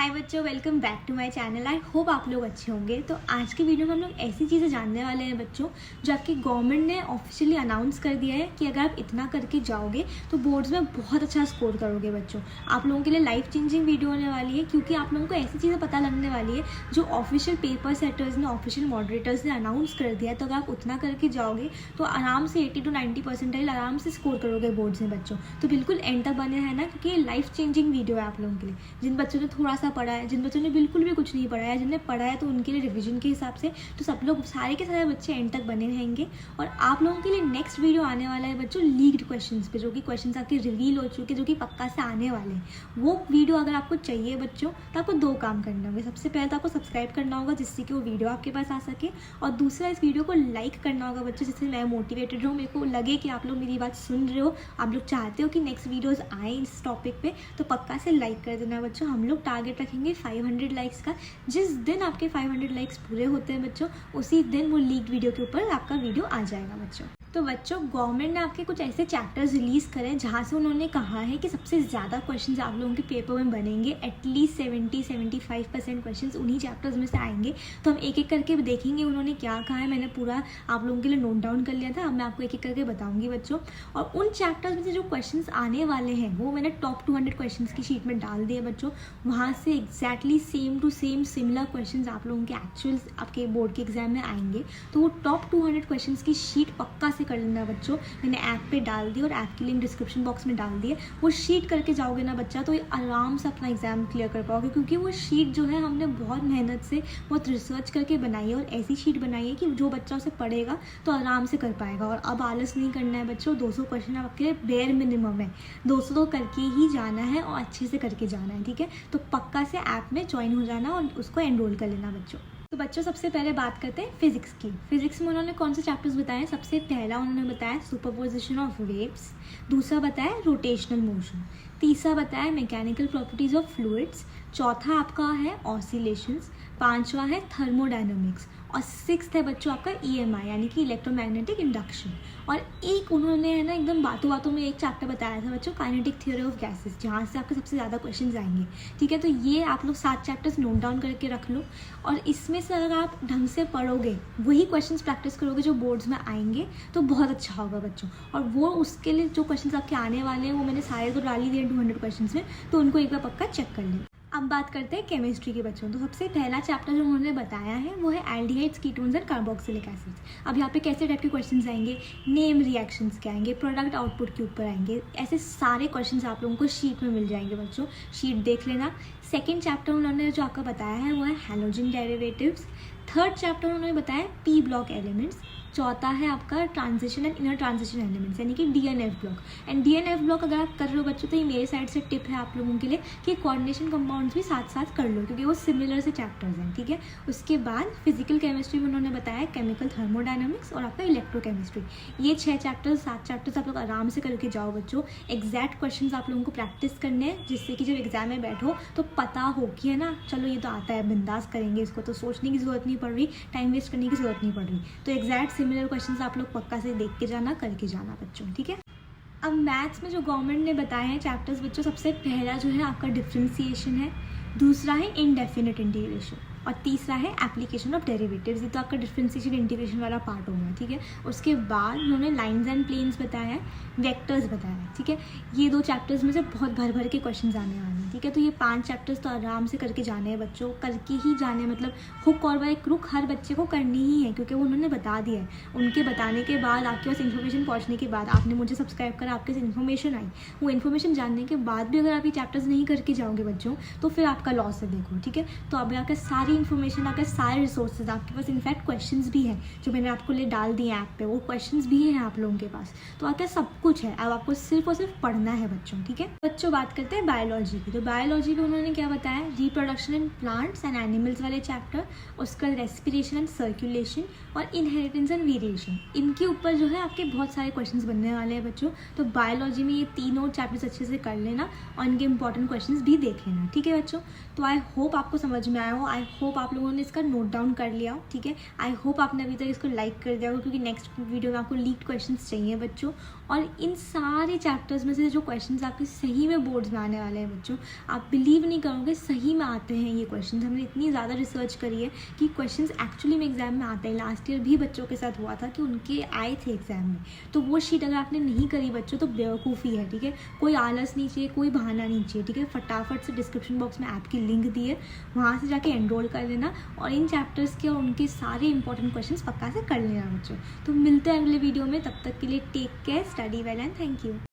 हाय बच्चों, welcome back to my channel. I hope आप लोग अच्छे होंगे। तो आज की वीडियो में हम लोग ऐसी चीज़ें जानने वाले हैं बच्चों, जो आपकी गवर्नमेंट ने ऑफिशियली अनाउंस कर दिया है कि अगर आप इतना करके जाओगे तो बोर्ड्स में बहुत अच्छा स्कोर करोगे। बच्चों, आप लोगों के लिए लाइफ चेंजिंग वीडियो होने वाली है, क्योंकि आप लोगों को ऐसी चीज़ें पता लगने वाली है जो ऑफिशियल पेपर सेटर्स ने, ऑफिशियल मॉडरेटर्स ने अनाउंस कर दिया है। तो अगर आप उतना करके जाओगे तो आराम से 80 to 90% आराम से स्कोर करोगे बोर्ड्स में बच्चों। तो बिल्कुल एंड तक बने हैं ना, क्योंकि ये लाइफ चेंजिंग वीडियो है आप लोगों के लिए। जिन बच्चों ने थोड़ा सा पढ़ा है, जिन बच्चों ने बिल्कुल भी कुछ नहीं पढ़ा है, जिनने पढ़ा है तो उनके लिए रिवीजन के हिसाब से, तो सब लोग सारे के सारे बच्चे एंड तक बने रहेंगे। और आप लोगों के लिए नेक्स्ट वीडियो आने वाला है बच्चों लीक्ड क्वेश्चंस पे, जो कि क्वेश्चंस आपके रिवील हो चुके, जो कि पक्का से आने वाले हैं। वो वीडियो अगर आपको चाहिए बच्चों, तो आपको दो काम करने होंगे। सबसे पहले तो आपको सब्सक्राइब करना होगा, जिससे कि वो वीडियो आपके पास आ सके, और दूसरा इस वीडियो को लाइक करना होगा बच्चों, जिससे मैं मोटिवेटेड रहूँ, मेरे को लगे कि आप लोग मेरी बात सुन रहे हो, आप लोग चाहते हो कि नेक्स्ट वीडियोज़ आए इस टॉपिक पे। तो पक्का से लाइक कर देना बच्चों। हम लोग टारगेट रखेंगे 500 लाइक्स का। जिस दिन आपके 500 लाइक्स पूरे होते हैं बच्चों, उसी दिन वो लीक वीडियो के ऊपर आपका वीडियो आ जाएगा बच्चों। तो बच्चों, गवर्नमेंट ने आपके कुछ ऐसे चैप्टर्स रिलीज़ करें जहाँ से उन्होंने कहा है कि सबसे ज़्यादा क्वेश्चंस आप लोगों के पेपर में बनेंगे। एटलीस्ट 70-75% क्वेश्चंस उन्हीं चैप्टर्स में से आएंगे। तो हम एक एक करके देखेंगे उन्होंने क्या कहा है। मैंने पूरा आप लोगों के लिए नोट डाउन कर लिया था, अब मैं आपको एक एक करके बताऊँगी बच्चों। और उन चैप्टर्स में से जो क्वेश्चन आने वाले हैं वो मैंने टॉप 200 क्वेश्चन की शीट में डाल दिए बच्चों। वहाँ से exactly same to same similar question आप लोगों के एक्चुअल आपके बोर्ड के एग्जाम में आएंगे। तो वो टॉप 200 क्वेश्चन की शीट पक्का कर लेना बच्चों। मैंने ऐप पे डाल दी और ऐप की लिंक डिस्क्रिप्शन बॉक्स में डाल दी है। वो शीट करके जाओगे ना बच्चा, तो ये आराम से अपना एग्जाम क्लियर कर पाओगे, क्योंकि वो शीट जो है हमने बहुत मेहनत से, बहुत रिसर्च करके बनाई है। और ऐसी शीट बनाई है कि जो बच्चा उसे पढ़ेगा तो आराम से कर पाएगा। और अब आलस नहीं करना है बच्चों। 200 क्वेश्चन आपके लिए बेयर मिनिमम है। 200 तो करके ही जाना है और अच्छे से करके जाना है, ठीक है। तो पक्का से ऐप में ज्वाइन हो जाना और उसको एनरोल कर लेना बच्चों। तो बच्चों, सबसे पहले बात करते हैं फिजिक्स की। फिजिक्स में उन्होंने कौन से चैप्टर्स बताए? सबसे पहला उन्होंने बताया सुपरपोजिशन ऑफ वेव्स, दूसरा बताया रोटेशनल मोशन, तीसरा बताया मैकेनिकल प्रॉपर्टीज ऑफ फ्लूइड्स, चौथा आपका है ऑसिलेशंस, पांचवा है थर्मोडायनामिक्स, और सिक्स्थ है बच्चों आपका EMI यानी कि इलेक्ट्रोमैग्नेटिक इंडक्शन। और एक उन्होंने है ना एकदम बातों बातों में एक चैप्टर बताया था बच्चों, काइनेटिक थ्योरी ऑफ गैसेस, जहाँ से आपके सबसे ज़्यादा क्वेश्चंस आएंगे, ठीक है। तो ये आप लोग 7 चैप्टर्स नोट डाउन करके रख लो। और इसमें से अगर आप ढंग से पढ़ोगे, वही क्वेश्चंस प्रैक्टिस करोगे जो बोर्ड्स में आएंगे, तो बहुत अच्छा होगा बच्चों। और वो उसके लिए जो क्वेश्चंस आपके आने वाले हैं वो मैंने सारे तो डाल ही दिए 200 क्वेश्चन में, तो उनको एक बार पक्का चेक कर लें। अब बात करते हैं केमिस्ट्री के बच्चों। तो सबसे पहला चैप्टर जो उन्होंने बताया है वो है aldehydes, ketones and carboxylic acids. अब यहाँ पे कैसे टाइप के क्वेश्चंस आएंगे, नेम रिएक्शंस के आएंगे, प्रोडक्ट आउटपुट के ऊपर आएंगे। ऐसे सारे क्वेश्चंस आप लोगों को शीट में मिल जाएंगे बच्चों, शीट देख लेना। सेकेंड चैप्टर उन्होंने जो आपका बताया है वो है हैलोजन डेरिवेटिव्स। थर्ड चैप्टर उन्होंने बताया P ब्लॉक एलिमेंट्स। चौथा है आपका transition and inner transition elements यानी कि DNF block. And DNF block अगर आप कर रहे हो बच्चों, तो ये मेरे साइड से टिप है आप लोगों के लिए कि कोऑर्डिनेशन कंपाउंड्स भी साथ साथ कर लो, क्योंकि वो सिमिलर से चैप्टर्स हैं, ठीक है। उसके बाद फिजिकल केमिस्ट्री में उन्होंने बताया केमिकल थर्मोडायनामिक्स और आपका इलेक्ट्रोकेमिस्ट्री। ये 6 चैप्टर्स, 7 चैप्टर्स आप लोग आराम से करके जाओ बच्चों। एग्जैक्ट क्वेश्चन आप लोगों को प्रैक्टिस करने हैं, जिससे कि जब एग्जाम में बैठो तो पता हो कि है ना, चलो ये तो आता है, बिंदास करेंगे इसको, तो सोचने की जरूरत नहीं पड़ रही, टाइम वेस्ट करने की जरूरत नहीं पड़ रही। तो एग्जैक्ट सिमिलर क्वेश्चंस आप लोग पक्का से देख के जाना, करके जाना बच्चों, ठीक है। अब मैथ्स में जो गवर्नमेंट ने बताए हैं चैप्टर्स बच्चों, सबसे पहला जो है आपका डिफरेंशिएशन है, दूसरा है इनडेफिनिट इंटीग्रेशन, और तीसरा है एप्लीकेशन ऑफ डेरिवेटिव्स। ये तो आपका डिफरेंशिएशन इंटीग्रेशन वाला पार्ट होगा, ठीक है। उसके बाद उन्होंने लाइंस एंड प्लेन्स बताया है, वेक्टर्स बताया है, ठीक है। ये 2 चैप्टर्स में से बहुत भर भर के क्वेश्चंस आने वाले हैं, ठीक है। तो ये 5 चैप्टर्स तो आराम से करके जाने हैं बच्चों, करके ही जाने, मतलब हुक और बाय क्रुक हर बच्चे को करनी ही है, क्योंकि वो उन्होंने बता दिया है। उनके बताने के बाद, आपके पास इन्फॉर्मेशन पहुँचने के बाद, आपने मुझे सब्सक्राइब करा, आपके पास इन्फॉर्मेशन आई, वो इन्फॉर्मेशन जानने के बाद भी अगर आप ये चैप्टर्स नहीं करके जाओगे बच्चों, तो फिर आपका लॉस है, देखो, ठीक है। तो अब आपके सारी इन्फॉर्मेशन, आपके सारे रिसोर्सेज आपके पास, इनफैक्ट क्वेश्चंस भी हैं जो मैंने आपको लिए डाल दिए ऐप पे, वो क्वेश्चंस भी हैं आप लोगों के पास। तो आपके सब कुछ है, अब आपको सिर्फ और सिर्फ पढ़ना है बच्चों, ठीक है। बच्चों, बात करते हैं बायोलॉजी की। तो बायोलॉजी में उन्होंने क्या बताया, reproduction in plants and animals वाले चैप्टर, उसका रेस्पिरेशन एंड सर्कुलेशन, और इनहेरिटेंस एंड वेरिएशन, इनके ऊपर जो है आपके बहुत सारे क्वेश्चंस बनने वाले हैं बच्चों। तो बायोलॉजी में ये तीनों चैप्टर्स अच्छे से कर लेना और इनके इंपॉर्टेंट क्वेश्चंस भी देख लेना, ठीक है बच्चों। तो आई होप आपको समझ में आया हो। आई होप आप लोगों ने इसका नोट डाउन कर लिया हो, ठीक है। आई होप आपने अभी तक इसको लाइक कर दिया होगा, क्योंकि नेक्स्ट वीडियो में आपको लीड क्वेश्चंस चाहिए बच्चों। और इन सारे चैप्टर्स में से जो क्वेश्चंस आपके सही में बोर्ड्स में आने वाले हैं बच्चों, आप बिलीव नहीं करोगे सही में आते हैं ये क्वेश्चंस। हमने इतनी ज़्यादा रिसर्च करी है कि क्वेश्चंस एक्चुअली में एग्जाम में आते हैं। लास्ट ईयर भी बच्चों के साथ हुआ था कि उनके आए थे एग्जाम में। तो वो शीट अगर आपने नहीं करी बच्चों तो बेवकूफ़ी है, ठीक है। कोई आलस नहीं चाहिए, कोई बहाना नहीं चाहिए, ठीक है। फटाफट से डिस्क्रिप्शन बॉक्स में ऐप की लिंक दी है, वहाँ से जाके एनरोल कर लेना और इन चैप्टर्स के और उनके सारे इंपॉर्टेंट क्वेश्चंस पक्का से कर लेना बच्चों। तो मिलते हैं अगले वीडियो में, तब तक के लिए take care, study well and thank you.